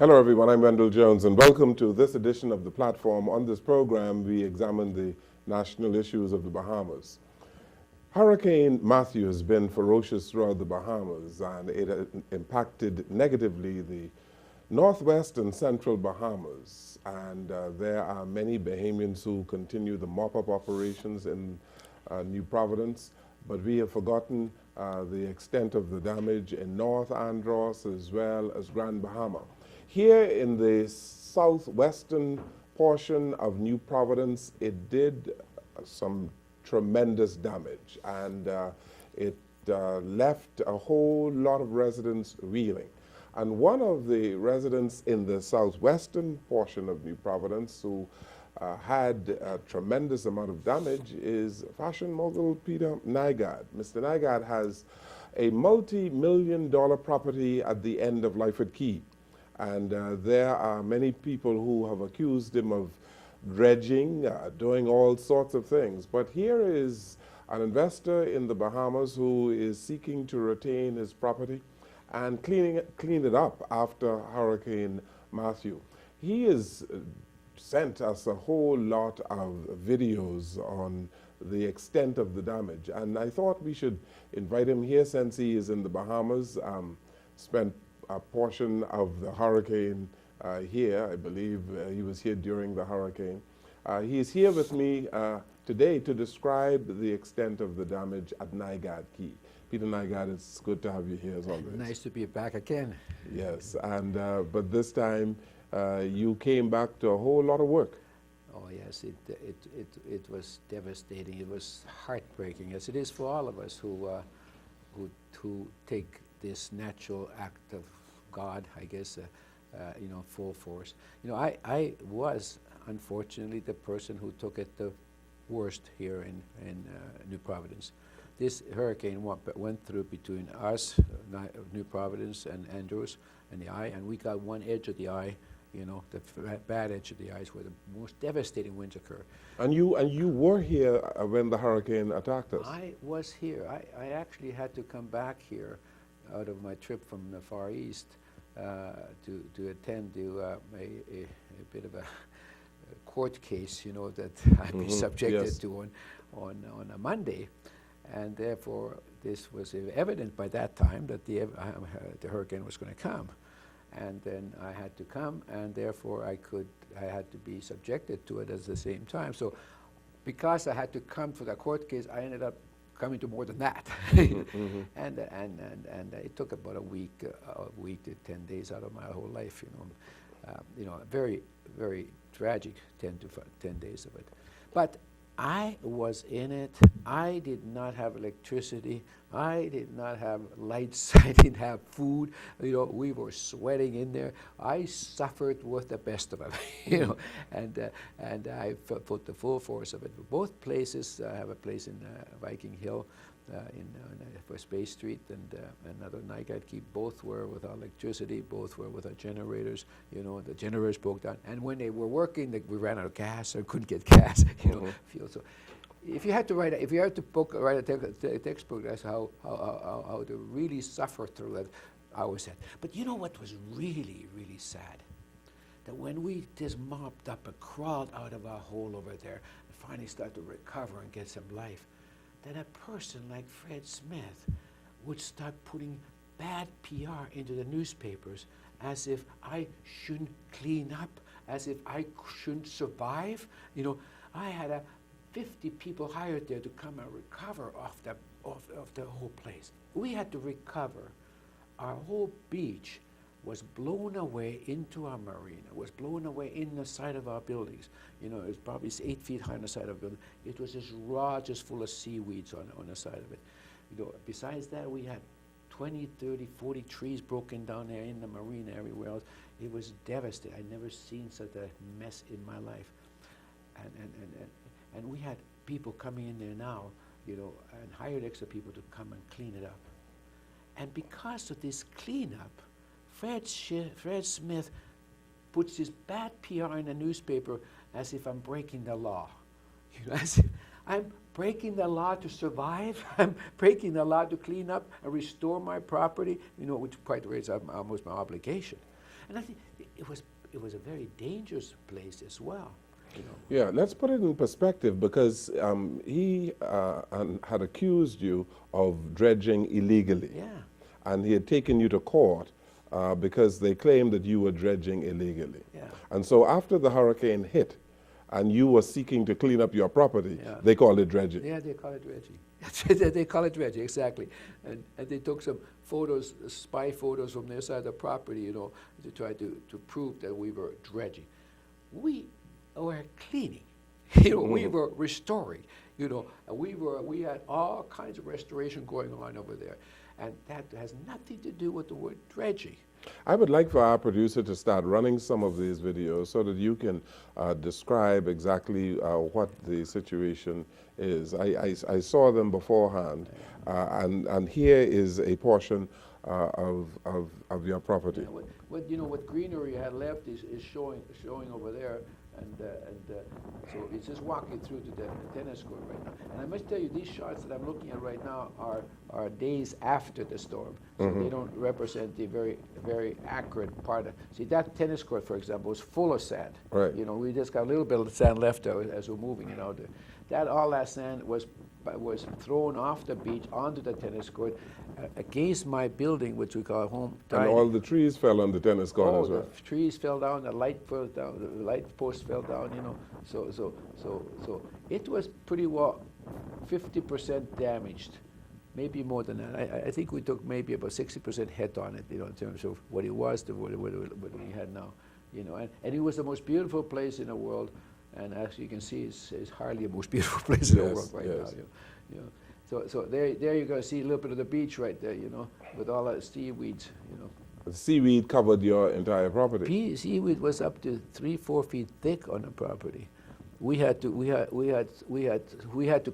Hello everyone, I'm Wendall Jones and welcome to this edition of The Platform. On this program, we examine the national issues of the Bahamas. Hurricane Matthew has been ferocious throughout the Bahamas and it impacted negatively the northwest and central Bahamas. And there are many Bahamians who continue the mop-up operations in New Providence, but we have forgotten the extent of the damage in North Andros as well as Grand Bahama. Here in the southwestern portion of New Providence, it did some tremendous damage, and it left a whole lot of residents reeling. And one of the residents in the southwestern portion of New Providence who had a tremendous amount of damage is fashion mogul Peter Nygard. Mr. Nygard has a multi-million-dollar property at the end of Lyford Key. And there are many people who have accused him of dredging, doing all sorts of things. But here is an investor in the Bahamas who is seeking to retain his property and clean it up after Hurricane Matthew. He has sent us a whole lot of videos on the extent of the damage. And I thought we should invite him here since he is in the Bahamas, spent a portion of the hurricane here. I believe he was here during the hurricane. He is here with me today to describe the extent of the damage at Nygard Key. Peter Nygard, it's good to have you here as always. Nice to be back again. Yes, and but this time you came back to a whole lot of work. Oh yes, it was devastating. It was heartbreaking, as it is for all of us who take this natural act of God, I guess, full force. I was unfortunately the person who took it the worst here in New Providence. This hurricane went through between us, New Providence, and Andros, and the eye, and we got one edge of the eye. The bad edge of the eye is where the most devastating winds occur. And you were here when the hurricane attacked us. I was here. I actually had to come back here out of my trip from the Far East to attend to a bit of a court case, that I'd be subjected yes. to on a Monday, and therefore this was evident by that time that the hurricane was going to come, and then I had to come, and therefore I had to be subjected to it at the same time. So because I had to come for the court case, I ended up coming to more than that. And it took about a week to 10 days out of my whole life, very, very tragic 10 days of it. But I was in it. I did not have electricity. I did not have lights. I didn't have food. We were sweating in there. I suffered with the best of it, and I put the full force of it. Both places, I have a place in Viking Hill, for Space Street, and another Nygard Key. Both were without electricity. Both were without generators. The generators broke down, and when they were working, we ran out of gas or couldn't get gas. Fuel. So, if you had to write a textbook, that's how to really suffer through it. I was sad. But you know what was really, really sad? That when we just mopped up and crawled out of our hole over there and finally started to recover and get some life, then a person like Fred Smith would start putting bad PR into the newspapers as if I shouldn't clean up, as if I shouldn't survive. I had 50 people hired there to come and recover off the whole place. We had to recover. Our whole beach was blown away into our marina, was blown away in the side of our buildings. It was probably 8 feet high on the side of the building. It was just raw, just full of seaweeds on the side of it. Besides that, we had 20, 30, 40 trees broken down there in the marina, everywhere else. It was devastating. I'd never seen such a mess in my life. And we had people coming in there now, and hired extra people to come and clean it up. And because of this cleanup, Fred Smith puts this bad PR in the newspaper as if I'm breaking the law. As if I'm breaking the law to survive. I'm breaking the law to clean up and restore my property, which quite raised almost my obligation. And I think it was a very dangerous place as well. You know. Yeah, let's put it in perspective, because he had accused you of dredging illegally. Yeah. And he had taken you to court because they claimed that you were dredging illegally. Yeah. And so after the hurricane hit and you were seeking to clean up your property, Yeah. they called it dredging. Yeah, they call it dredging. They call it dredging, exactly. And they took some photos, spy photos from their side of the property, you know, to try to prove that we were dredging. We were cleaning, you know, we were restoring, you know, and we had all kinds of restoration going on over there. And that has nothing to do with the word dredging. I would like for our producer to start running some of these videos so that you can describe exactly what the situation is. I saw them beforehand, and here is a portion of your property. Yeah, what greenery I had left is showing over there, and so it's just walking through to the tennis court right now. And I must tell you, these shots that I'm looking at right now are days after the storm, so they don't represent the very accurate part of. See, that tennis court, for example, was full of sand. Right. You know, we just got a little bit of sand left as we're moving it out there. All that sand was thrown off the beach onto the tennis court against my building, which we call home dining. And all the trees fell on the tennis court as well. The trees fell down, the light fell down, the light post fell down, you know. So it was pretty well 50% damaged, maybe more than that. I think we took maybe about 60% hit on it, you know, in terms of what it was to what we had now, you know. And it was the most beautiful place in the world. And as you can see, it's hardly the most beautiful place in the world right now. You know. So there you're going to see a little bit of the beach right there, you know, with all that seaweeds, you know. The seaweed covered your entire property. Seaweed was up to 3-4 feet thick on the property. We had to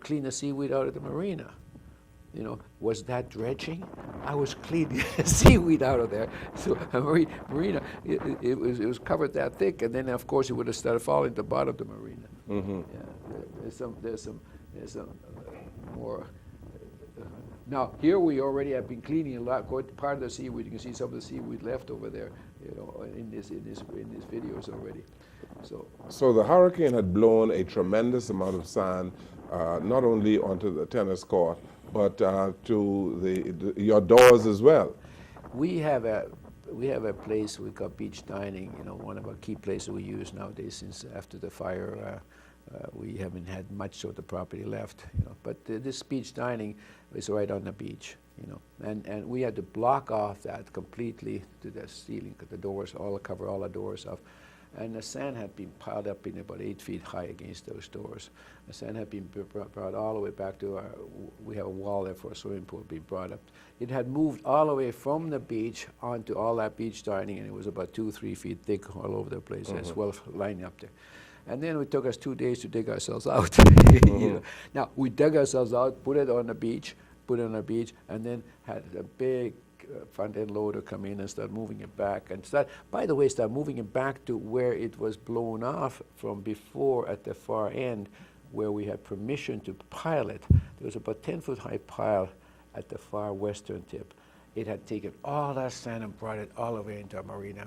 clean the seaweed out of the marina. You know, was that dredging? I was cleaning seaweed out of there. So a marina, it was covered that thick, and then of course it would have started falling to the bottom of the marina. Yeah, there's some more. Now here we already have been cleaning a lot. Part of the seaweed, you can see some of the seaweed left over there, you know, in these videos already. So the hurricane had blown a tremendous amount of sand, not only onto the tennis court, but to your doors as well. We have a place we call beach dining. You know, one of our key places we use nowadays. Since after the fire, we haven't had much of the property left. You know, but this beach dining is right on the beach. You know, and we had to block off that completely to the ceiling, the doors, cover all the doors off. And the sand had been piled up in about 8 feet high against those doors. The sand had been brought all the way back to we have a wall there for a swimming pool being brought up. It had moved all the way from the beach onto all that beach dining, and it was about 2-3 feet thick all over the place as well, lining up there. And then it took us 2 days to dig ourselves out. You know? Now, we dug ourselves out, put it on the beach, and then had a big front-end loader come in and start moving it back, and start moving it back to where it was blown off from before at the far end, where we had permission to pile it. There was about 10-foot high pile at the far western tip. It had taken all that sand and brought it all the way into our marina.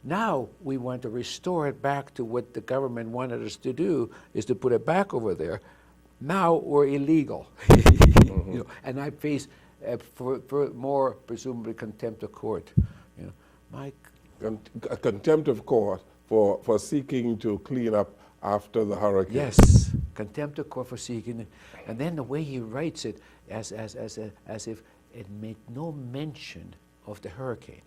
Now we want to restore it back to what the government wanted us to do, is to put it back over there. Now we're illegal. You know, and I face for more presumably contempt of court. You know, a contempt of court for seeking to clean up after the hurricane. Yes, contempt of court for seeking, and then the way he writes it, as if it made no mention of the hurricane.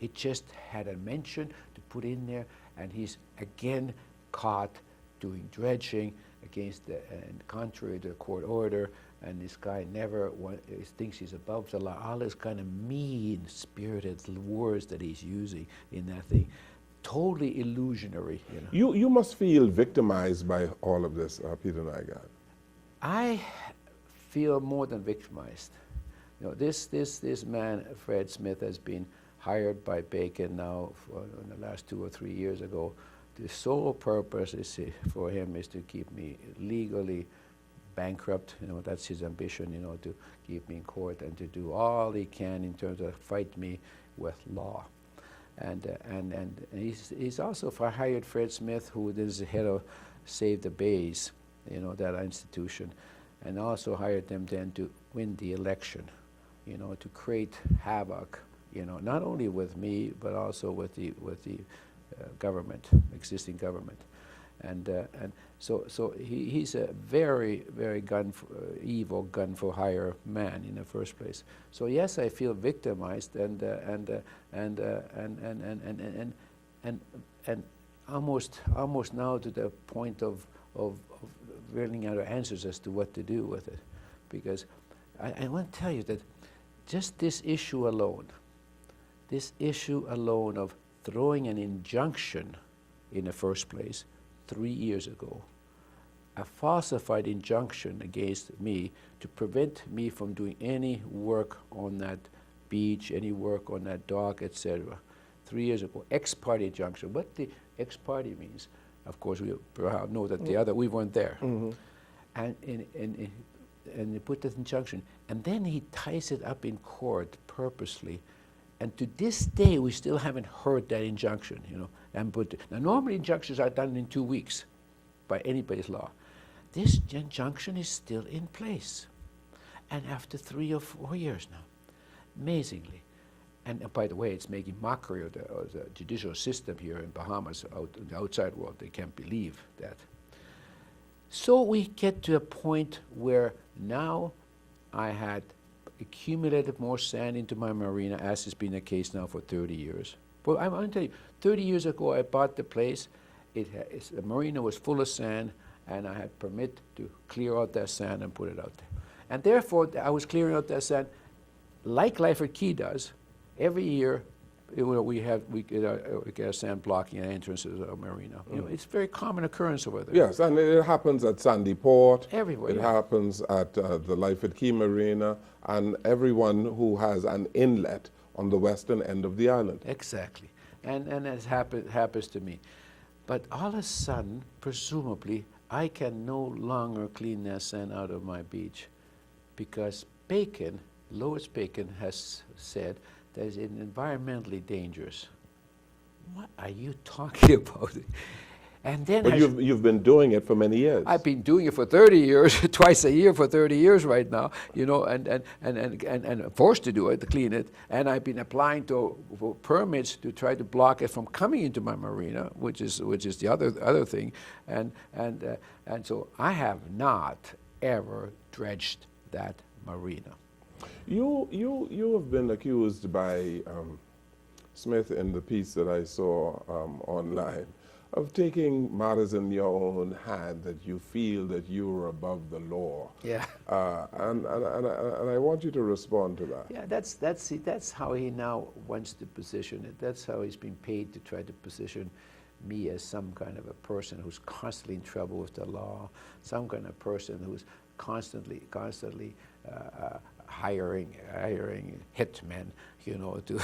It just had a mention to put in there, and he's again caught doing dredging against and contrary to the court order. And this guy thinks he's above the law. All this kind of mean-spirited words that he's using in that thing, totally illusionary. You know? You must feel victimized by all of this, Peter Nygard. I feel more than victimized. You know, this man, Fred Smith, has been hired by Bacon now in the last 2 or 3 years ago. The sole purpose for him is to keep me legally bankrupt. You know, that's his ambition, you know, to keep me in court and to do all he can in terms of fight me with law. And he's also hired Fred Smith, who is the head of Save the Bays, you know, that institution, and also hired them then to win the election, you know, to create havoc, you know, not only with me but also with the government, existing government, and so he's a very evil gun for hire man in the first place. So yes, I feel victimized and almost now to the point of running out of answers as to what to do with it, because I want to tell you that just this issue alone of throwing an injunction in the first place 3 years ago, a falsified injunction against me to prevent me from doing any work on that beach, any work on that dock, etc. 3 years ago, ex parte injunction. What the ex parte means, of course, we know that the other, we weren't there. Mm-hmm. And they put that injunction, and then he ties it up in court purposely. And to this day, we still haven't heard that injunction, you know. Now, normally injunctions are done in 2 weeks by anybody's law. This injunction is still in place, and after 3 or 4 years now, amazingly. And by the way, it's making mockery of the judicial system here in Bahamas, in the outside world. They can't believe that. So we get to a point where now I had accumulated more sand into my marina, as has been the case now for 30 years. Well, I'm going to tell you, 30 years ago I bought the place. The marina was full of sand, and I had permit to clear out that sand and put it out there. And therefore, I was clearing out that sand like Lyford Key does. Every year, we get a sand blocking an entrance to our marina. You know, it's a very common occurrence over there. Yes, and it happens at Sandy Port. Everywhere. It happens at the Lyford Key Marina, and everyone who has an inlet on the western end of the island. Exactly, and it happens to me. But all of a sudden, presumably, I can no longer clean that sand out of my beach, because Lois Bacon has said that it's environmentally dangerous. What are you talking about? And then but you've been doing it for many years. I've been doing it for 30 years, twice a year for 30 years right now, you know, and forced to do it, to clean it. And I've been applying for permits to try to block it from coming into my marina, which is the other thing. And so I have not ever dredged that marina. You have been accused by Smith in the piece that I saw online of taking matters in your own hand, that you feel that you are above the law. Yeah. And I want you to respond to that. Yeah, that's how he now wants to position it. That's how he's been paid to try to position me as some kind of a person who's constantly in trouble with the law, some kind of person who's constantly hiring hitmen, you know, to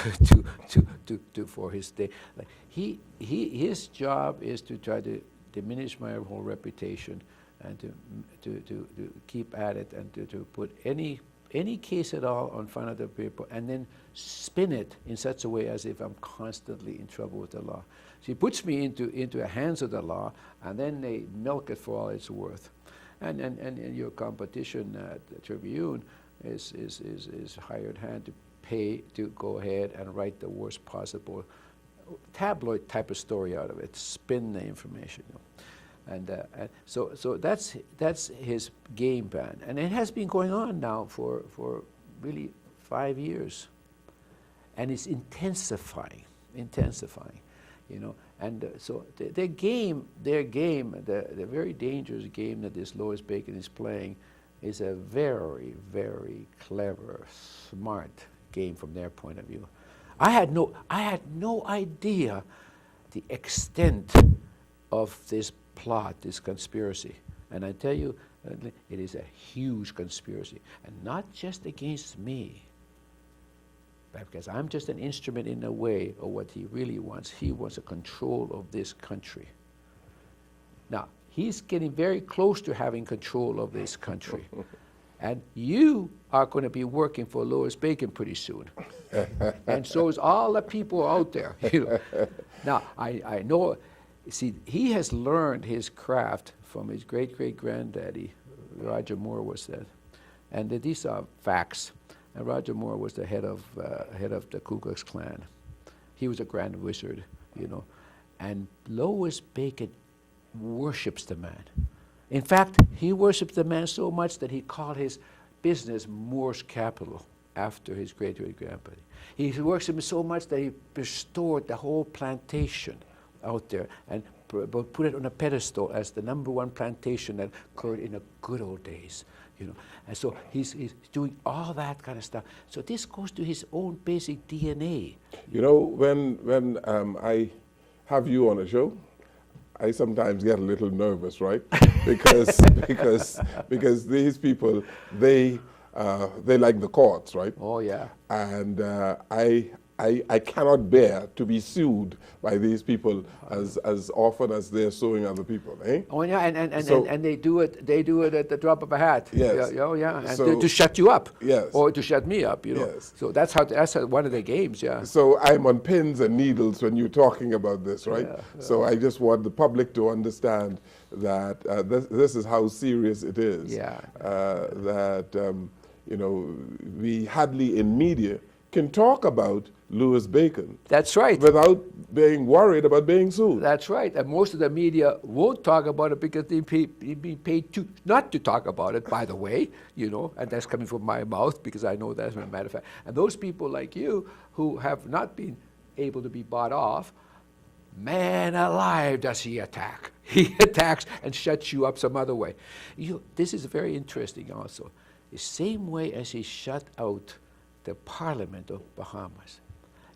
for his day. Like his job is to try to diminish my whole reputation, and to keep at it, and to put any case at all in front of the people, and then spin it in such a way as if I'm constantly in trouble with the law. So he puts me into the hands of the law, and then they milk it for all it's worth. And your competition at the Tribune is hired hand to pay to go ahead and write the worst possible tabloid type of story out of it, spin the information. You know. And so that's his game plan, and it has been going on now for really 5 years, and it's intensifying, you know. And so their game, the very dangerous game that this Lois Bacon is playing, is a very, very clever, smart game from their point of view. I had no idea the extent of this plot, this conspiracy. And I tell you, it is a huge conspiracy, and not just against me, because I'm just an instrument in a way of what he really wants. He wants a control of this country. Now, he's getting very close to having control of this country. And you are going to be working for Louis Bacon pretty soon. And so is all the people out there. You know. Now, I know, see, he has learned his craft from his great-great-granddaddy. Roger Moore was that. And these are facts. And Roger Moore was the head of the Ku Klux Klan. He was a grand wizard, you know. And Louis Bacon worships the man. In fact, he worships the man so much that he called his business Moore's Capital after his great-great-grandpa. He worshipped him so much that he restored the whole plantation out there and put it on a pedestal as the #1 plantation that occurred in the good old days. You know, and so he's doing all that kind of stuff. So this goes to his own basic DNA. You know, when I have you on a show, I sometimes get a little nervous, right? because these people, they like the courts, right? Oh yeah. And I cannot bear to be sued by these people as often as they're suing other people, eh? Oh yeah, and they do it at the drop of a hat. Yes. Yeah, oh yeah, and So, to shut you up. Yes. Or to shut me up, you know. Yes. So that's one of the games, yeah. So I'm on pins and needles when you're talking about this, right? Yeah, So I just want the public to understand that this is how serious it is. Yeah. You know, we hardly in media can talk about Louis Bacon. That's right. Without being worried about being sued. That's right. And most of the media won't talk about it because they'd be paid not to talk about it, by the way, you know, and that's coming from my mouth because I know that as a matter of fact. And those people like you who have not been able to be bought off, man alive, does he attack. He attacks and shuts you up some other way. This is very interesting also. The same way as he shut out the Parliament of Bahamas.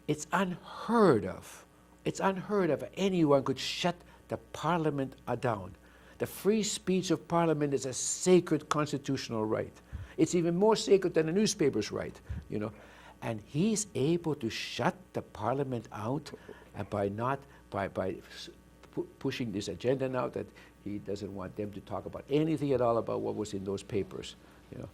It's unheard of. It's unheard of. Anyone could shut the Parliament down. The free speech of Parliament is a sacred constitutional right. It's even more sacred than a newspaper's right, you know. And he's able to shut the Parliament out by pushing this agenda now that he doesn't want them to talk about anything at all about what was in those papers, you know.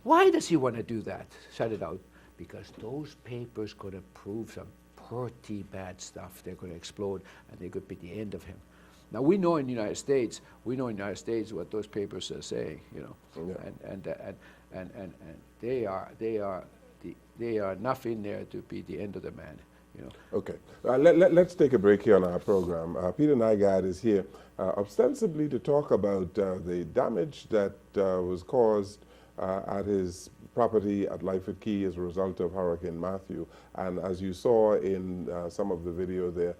Why does he want to do that, shut it out? Because those papers could have proved some pretty bad stuff. They're going to explode, and they could be the end of him. Now we know in the United States, what those papers are saying, you know, yeah. and they are enough in there to be the end of the man, you know. Okay, let's take a break here on our program. Peter Nygard is here ostensibly to talk about the damage that was caused at his property at Lyford Key as a result of Hurricane Matthew. And as you saw in some of the video there,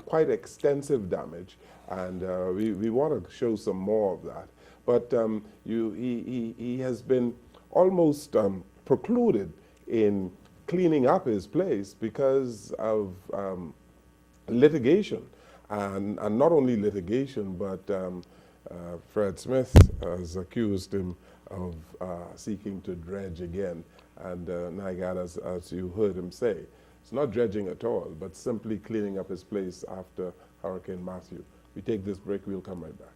quite extensive damage. And we want to show some more of that. But he has been almost precluded in cleaning up his place because of litigation. And not only litigation, but Fred Smith has accused him of seeking to dredge again. And Nygard, as you heard him say, it's not dredging at all, but simply cleaning up his place after Hurricane Matthew. We take this break, we'll come right back.